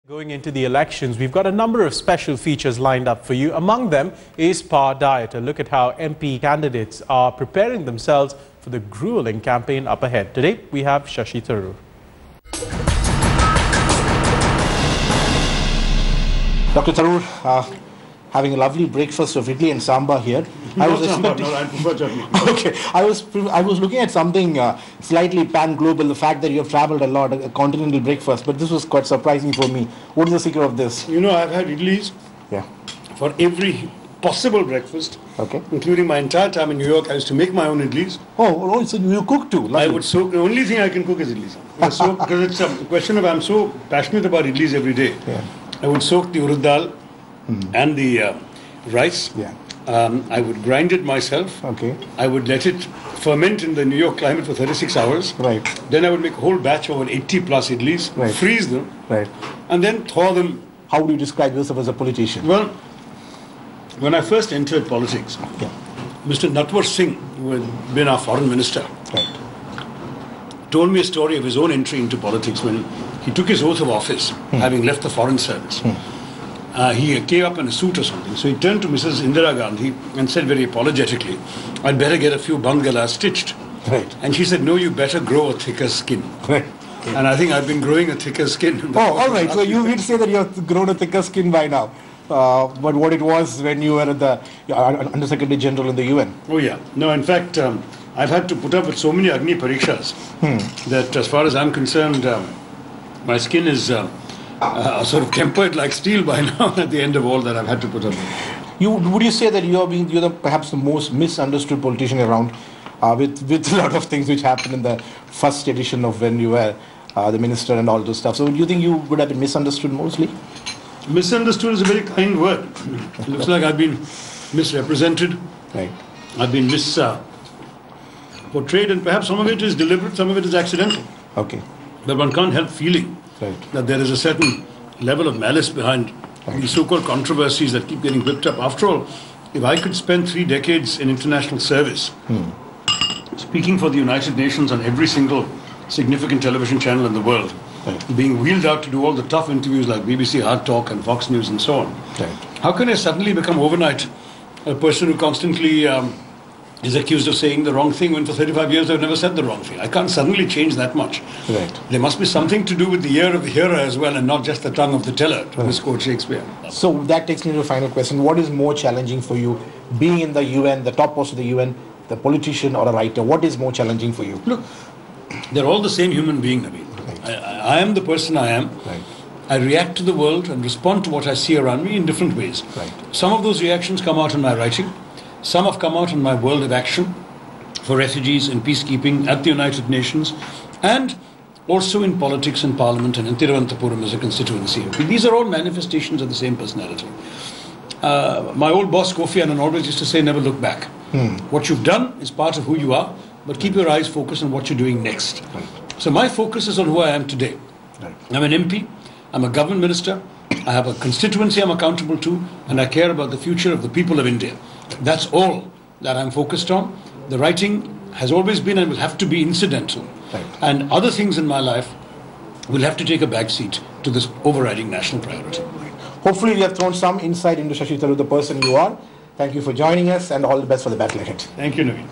Going into the elections, we've got a number of special features lined up for you. Among them is Power Diet. A look at how MP candidates are preparing themselves for the grueling campaign up ahead. Today, we have Shashi Tharoor. Dr. Tharoor, having a lovely breakfast of idli and sambar here. I prefer chutney. Okay, I was looking at something slightly pan-global, the fact that you have travelled a lot, a continental breakfast, but this was quite surprising for me. What is the secret of this? You know, I've had idlis for every possible breakfast, including my entire time in New York. I used to make my own idlis. Oh, so you cook too? Lovely. I would soak. The only thing I can cook is idlis. Because it's a question of I'm so passionate about idlis every day. Yeah. I would soak the urad dal and the rice. Yeah. I would grind it myself. Okay. I would let it ferment in the New York climate for 36 hours. Right. Then I would make a whole batch of 80 plus idlis, freeze them, and then thaw them. How would you describe yourself as a politician? Well, when I first entered politics, Mr. Natwar Singh, who had been our foreign minister, told me a story of his own entry into politics when he took his oath of office, having left the foreign service. He came up in a suit or something. So he turned to Mrs. Indira Gandhi and said very apologetically, I'd better get a few bangalas stitched. Right. And she said, no, you better grow a thicker skin. Right. And I think I've been growing a thicker skin. All right. So you would say that you have grown a thicker skin by now. But what it was when you were at the Under-Secretary General in the UN. Oh, yeah. No, in fact, I've had to put up with so many Agni Parikshas that as far as I'm concerned, my skin is sort of tempered like steel by now at the end of all that I've had to put up with. Would you say that you're perhaps the most misunderstood politician around with a lot of things which happened in the first edition of when you were the minister and all those stuff? So do you think you would have been misunderstood mostly? Misunderstood is a very kind word. It looks like I've been misrepresented. Right. I've been portrayed, and perhaps some of it is deliberate, some of it is accidental. Okay. But one can't help feeling that there is a certain level of malice behind these so-called controversies that keep getting whipped up. After all, if I could spend 3 decades in international service, speaking for the United Nations on every single significant television channel in the world, being wheeled out to do all the tough interviews like BBC Hard Talk and Fox News and so on, how can I suddenly become overnight a person who constantly is accused of saying the wrong thing when for 35 years I've never said the wrong thing? I can't suddenly change that much. Right. There must be something to do with the ear of the hearer as well, and not just the tongue of the teller, to misquote Shakespeare. So that takes me to the final question. What is more challenging for you, being in the UN, the top post of the UN, the politician or a writer? What is more challenging for you? Look, they're all the same human being, Naveen. I am the person I am. Right. I react to the world and respond to what I see around me in different ways. Right. Some of those reactions come out in my writing. Some have come out in my world of action for refugees in peacekeeping at the United Nations, and also in politics and parliament and in Thiruvananthapuram as a constituency. These are all manifestations of the same personality. My old boss Kofi Annan always used to say, never look back. What you've done is part of who you are, but keep your eyes focused on what you're doing next. Right. So my focus is on who I am today. Right. I'm an MP, I'm a government minister, I have a constituency I'm accountable to, and I care about the future of the people of India. That's all that I'm focused on. The writing has always been and will have to be incidental. Right. And other things in my life will have to take a back seat to this overriding national priority. Hopefully we have thrown some insight into Shashi Tharoor, the person you are. Thank you for joining us, and all the best for the battle ahead. Thank you, Naveen.